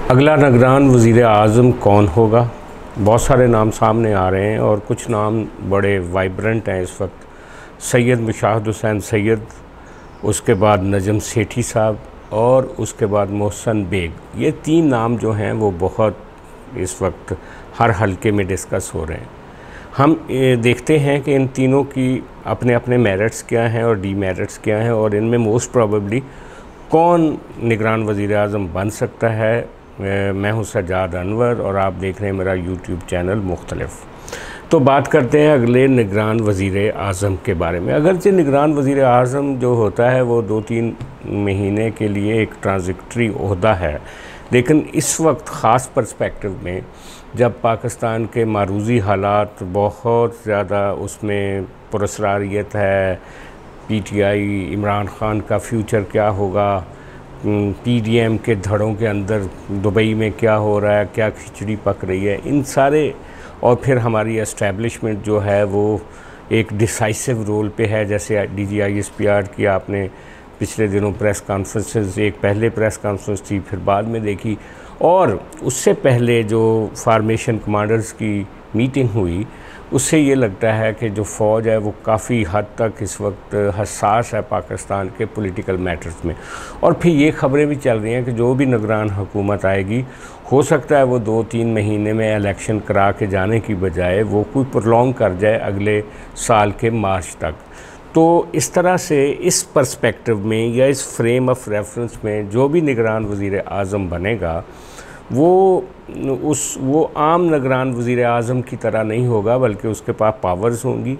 अगला निगरान वज़ीर आज़म कौन होगा? बहुत सारे नाम सामने आ रहे हैं और कुछ नाम बड़े वाइब्रेंट हैं इस वक्त। सैयद मुशाहिद हुसैन सैयद, उसके बाद नजम सेठी साहब और उसके बाद मोहसन बेग। ये तीन नाम जो हैं वो बहुत इस वक्त हर हलके में डिस्कस हो रहे हैं। हम देखते हैं कि इन तीनों की अपने अपने मेरिट्स क्या हैं और डीमेरिट्स क्या हैं और इनमें मोस्ट प्रोबेबली कौन निगरान वज़ीर आज़म बन सकता है। मैं हूं सज्जाद अनवर और आप देख रहे हैं मेरा यूट्यूब चैनल मुख्तलिफ। तो बात करते हैं अगले निगरान वज़ीर आज़म के बारे में। अगरचे निगरान वज़ीर आज़म जो होता है वो 2-3 महीने के लिए एक ट्रांजिटरी ओहदा है, लेकिन इस वक्त ख़ास पर्सपेक्टिव में जब पाकिस्तान के मारूज़ी हालात बहुत ज़्यादा उसमें पुरस्रारियत है, PTI इमरान ख़ान का फ्यूचर क्या होगा, PDM के धड़ों के अंदर दुबई में क्या हो रहा है, क्या खिचड़ी पक रही है, इन सारे, और फिर हमारी एस्टैब्लिशमेंट जो है वो एक डिसाइसिव रोल पे है। जैसे DGISPR की आपने पिछले दिनों प्रेस कॉन्फ्रेंसेस, एक पहले प्रेस कॉन्फ्रेंस थी फिर बाद में देखी, और उससे पहले जो फार्मेशन कमांडर्स की मीटिंग हुई, उससे ये लगता है कि जो फ़ौज है वो काफ़ी हद तक इस वक्त हसास है पाकिस्तान के पॉलिटिकल मैटर्स में। और फिर ये खबरें भी चल रही हैं कि जो भी निगरान हुकूमत आएगी हो सकता है वो 2-3 महीने में इलेक्शन करा के जाने की बजाय वो कोई प्रोलॉन्ग कर जाए अगले साल के मार्च तक। तो इस तरह से इस पर्सपेक्टिव में या इस फ्रेम ऑफ रेफरेंस में जो भी निगरान वज़ीर आज़म बनेगा वो आम निगरान वज़ीर आज़म की तरह नहीं होगा, बल्कि उसके पास पावर्स होंगी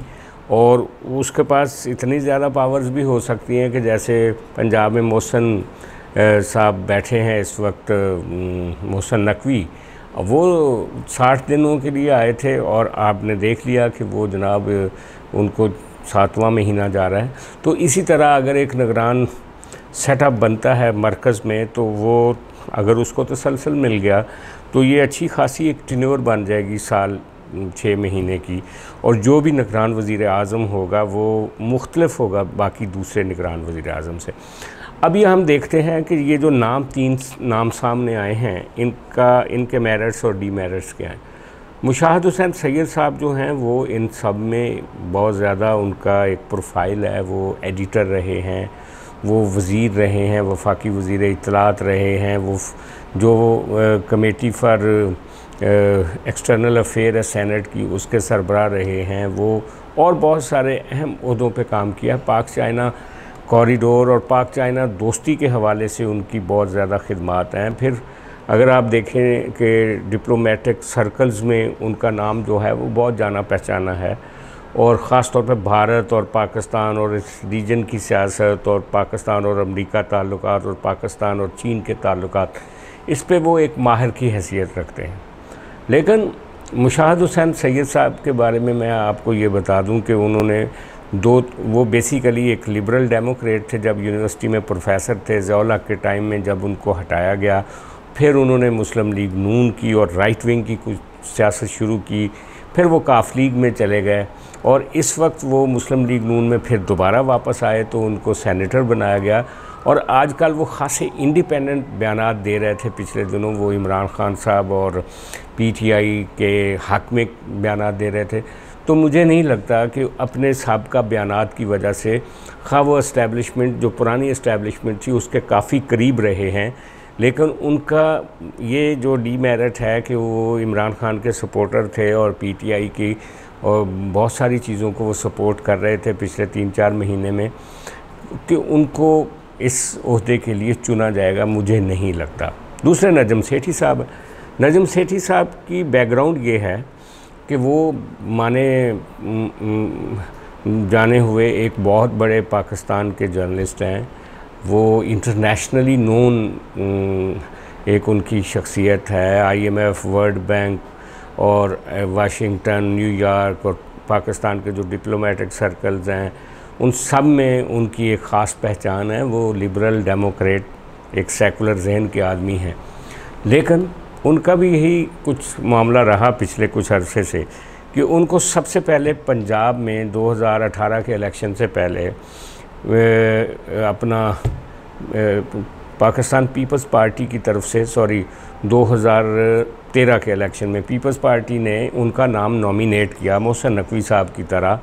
और उसके पास इतनी ज़्यादा पावर्स भी हो सकती हैं कि जैसे पंजाब में मोहसन साहब बैठे हैं इस वक्त, मोहसन नकवी, वो 60 दिनों के लिए आए थे और आपने देख लिया कि वो जनाब उनको 7वां महीना जा रहा है। तो इसी तरह अगर एक निगरान सेटअप बनता है मरकज़ में, तो वो अगर उसको तसलसल मिल गया तो ये अच्छी खासी एक टेन्योर बन जाएगी साल 6 महीने की, और जो भी निगरान वज़ीर आज़म होगा वो मुख्तलिफ होगा बाकी दूसरे निगरान वज़ीर आज़म से। अभी हम देखते हैं कि ये जो तीन नाम सामने आए हैं, इनके मेरिट्स और डीमेरिट्स क्या हैं। मुशाहिद हुसैन सैयद साहब जो हैं वो इन सब में बहुत ज़्यादा उनका एक प्रोफाइल है। वो एडिटर रहे हैं, वो वज़ीर रहे हैं, वफाकी वज़ीर इत्तलात रहे हैं, वो जो कमेटी फॉर एक्सटर्नल अफेयर है सेनेट की उसके सरबराह रहे हैं वो, और बहुत सारे अहम ओहदों पे काम किया। पाक चाइना कॉरिडोर और पाक चाइना दोस्ती के हवाले से उनकी बहुत ज़्यादा खिदमात हैं। फिर अगर आप देखें कि डिप्लोमेटिक सर्कल्स में उनका नाम जो है वो बहुत जाना पहचाना है, और ख़ास तौर पे भारत और पाकिस्तान और इस रीजन की सियासत और पाकिस्तान और अमेरिका ताल्लुकात और पाकिस्तान और चीन के ताल्लुकात, इस पे वो एक माहिर की हैसियत रखते हैं। लेकिन मुशाहिद हुसैन सैयद साहब के बारे में मैं आपको ये बता दूं कि वो बेसिकली एक लिबरल डेमोक्रेट थे। जब यूनिवर्सिटी में प्रोफेसर थे ज़िया-उल-हक के टाइम में, जब उनको हटाया गया, फिर उन्होंने मुस्लिम लीग नून की और राइट विंग की कुछ सियासत शुरू की, फिर वो काफ लीग में चले गए और इस वक्त वो मुस्लिम लीग नून में फिर दोबारा वापस आए तो उनको सेनेटर बनाया गया। और आजकल वो ख़ासे इंडिपेंडेंट बयानात दे रहे थे। पिछले दिनों वो इमरान ख़ान साहब और PTI के हक़ में बयानात दे रहे थे। तो मुझे नहीं लगता कि अपने साबिक़ा बयानात की वजह से खा वो इस्टेब्लिशमेंट जो पुरानी इस्टेब्लिशमेंट थी उसके काफ़ी करीब रहे हैं, लेकिन उनका ये जो डीमेरिट है कि वो इमरान ख़ान के सपोर्टर थे और PTI की और बहुत सारी चीज़ों को वो सपोर्ट कर रहे थे पिछले 3-4 महीने में, कि उनको इस ओहदे के लिए चुना जाएगा मुझे नहीं लगता। दूसरे नजम सेठी साहब की बैकग्राउंड ये है कि वो माने जाने हुए एक बहुत बड़े पाकिस्तान के जर्नलिस्ट हैं। वो इंटरनेशनली नोन एक उनकी शख्सियत है। IMF, वर्ल्ड बैंक और वाशिंगटन, न्यूयॉर्क और पाकिस्तान के जो डिप्लोमेटिक सर्कल्स हैं उन सब में उनकी एक ख़ास पहचान है। वो लिबरल डेमोक्रेट, एक सेकुलर जहन के आदमी हैं। लेकिन उनका भी यही कुछ मामला रहा पिछले कुछ अरसे से कि उनको सबसे पहले पंजाब में 2018 के इलेक्शन से पहले अपना पाकिस्तान पीपल्स पार्टी की तरफ से 2013 के इलेक्शन में पीपल्स पार्टी ने उनका नाम नॉमिनेट किया मोहसिन नकवी साहब की तरह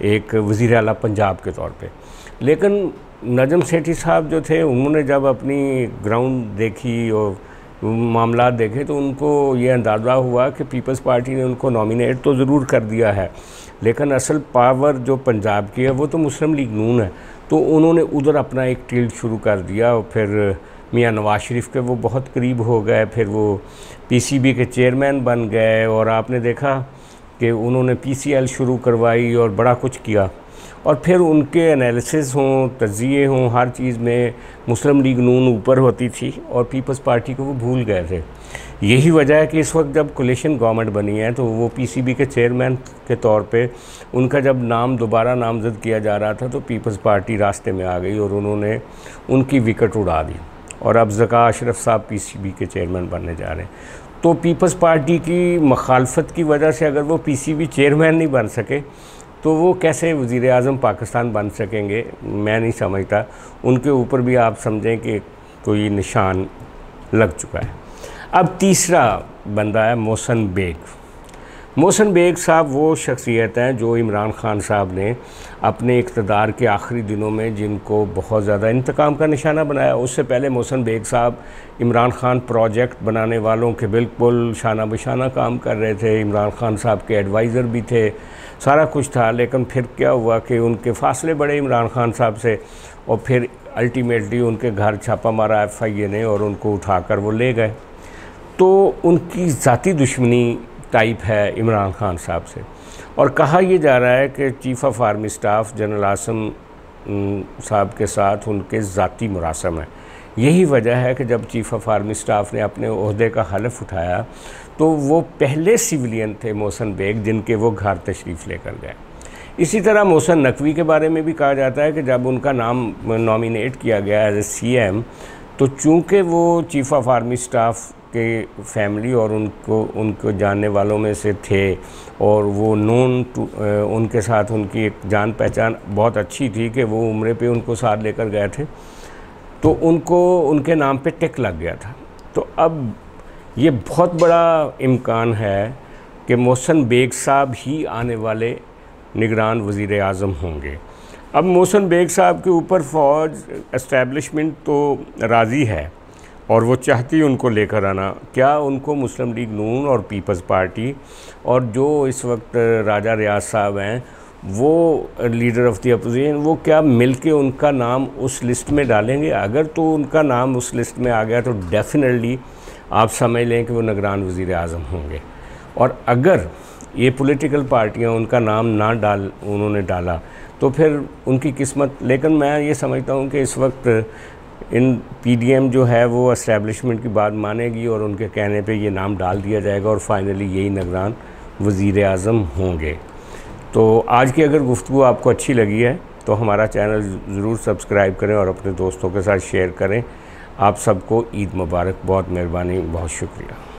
एक वज़ीर आला पंजाब के तौर पे। लेकिन नजम सेठी साहब जो थे, उन्होंने जब अपनी ग्राउंड देखी और मामला देखे तो उनको ये अंदाज़ा हुआ कि पीपल्स पार्टी ने उनको नॉमिनेट तो ज़रूर कर दिया है, लेकिन असल पावर जो पंजाब की है वो तो मुस्लिम लीग नून है। तो उन्होंने उधर अपना एक टिल्ट शुरू कर दिया और फिर मियां नवाज शरीफ के वो बहुत करीब हो गए, फिर वो पीसीबी के चेयरमैन बन गए और आपने देखा कि उन्होंने पीसीएल शुरू करवाई और बड़ा कुछ किया। और फिर उनके एनालिसिस हों, तज्ज़िये हों, हर चीज़ में मुस्लिम लीग नून ऊपर होती थी और पीपल्स पार्टी को वो भूल गए थे। यही वजह है कि इस वक्त जब कोलिशन गवर्नमेंट बनी है तो वो पीसीबी के चेयरमैन के तौर पे उनका जब नाम दोबारा नामज़द किया जा रहा था तो पीपल्स पार्टी रास्ते में आ गई और उन्होंने उनकी विकेट उड़ा दी और अब ज़का अशरफ साहब पीसीबी के चेयरमैन बनने जा रहे हैं। तो पीपल्स पार्टी की मुखालफत की वजह से अगर वो पीसीबी चेयरमैन नहीं बन सके तो वो कैसे वज़ीर आज़म पाकिस्तान बन सकेंगे, मैं नहीं समझता। उनके ऊपर भी आप समझें कि कोई निशान लग चुका है। अब तीसरा बंदा है मोहसिन बेग। मोहसिन बेग साहब वो शख्सियत हैं जो इमरान खान साहब ने अपने इक़्तिदार के आखिरी दिनों में जिनको बहुत ज़्यादा इंतकाम का निशाना बनाया। उससे पहले मोहसिन बेग साहब इमरान खान प्रोजेक्ट बनाने वालों के बिल्कुल शाना बशाना काम कर रहे थे, इमरान खान साहब के एडवाइज़र भी थे, सारा कुछ था। लेकिन फिर क्या हुआ कि उनके फासले बढ़े इमरान खान साहब से और फिर अल्टीमेटली उनके घर छापा मारा FIA ने और उनको उठाकर वो ले गए। तो उनकी ज़ाती दुश्मनी टाइप है इमरान खान साहब से। और कहा यह जा रहा है कि chief of army staff general Asim साहब के साथ उनके ज़ाती मुरासम है। यही वजह है कि जब चीफ़ ऑफ आर्मी स्टाफ ने अपने ओहदे का हलफ उठाया तो वो पहले सिविलियन थे मोहसिन बेग जिनके वो घर तशरीफ़ लेकर गए। इसी तरह मोहसिन नकवी के बारे में भी कहा जाता है कि जब उनका नाम नॉमिनेट किया गया एज ए CM तो चूँकि वो चीफ़ ऑफ आर्मी स्टाफ के फैमिली और उनको जानने वालों में से थे और वो नोन टू उनके साथ उनकी एक जान पहचान बहुत अच्छी थी कि वो उम्रे पे उनको साथ लेकर गए थे, तो उनको उनके नाम पे टिक लग गया था। तो अब ये बहुत बड़ा इम्कान है कि मोहसिन बेग साहब ही आने वाले निगरान वज़ीर आज़म होंगे। अब मोहसिन बेग साहब के ऊपर फ़ौज एस्टेब्लिशमेंट तो राज़ी है और वो चाहती उनको लेकर आना। क्या उनको मुस्लिम लीग नून और पीपल्स पार्टी और जो इस वक्त राजा रियाज साहब हैं वो लीडर ऑफ़ द अपोजिशन, वो क्या मिलके उनका नाम उस लिस्ट में डालेंगे? अगर तो उनका नाम उस लिस्ट में आ गया तो डेफिनेटली आप समझ लें कि वो निगरान वज़ीर आज़म होंगे। और अगर ये पॉलिटिकल पार्टियां उनका नाम ना उन्होंने डाला तो फिर उनकी किस्मत। लेकिन मैं ये समझता हूँ कि इस वक्त इन PDM जो है वो एस्टेब्लिशमेंट की बात मानेगी और उनके कहने पे ये नाम डाल दिया जाएगा और फाइनली यही निगरान वज़ीर आज़म होंगे। तो आज की अगर गुफ्तगू आपको अच्छी लगी है तो हमारा चैनल ज़रूर सब्सक्राइब करें और अपने दोस्तों के साथ शेयर करें। आप सबको ईद मुबारक। बहुत मेहरबानी, बहुत शुक्रिया।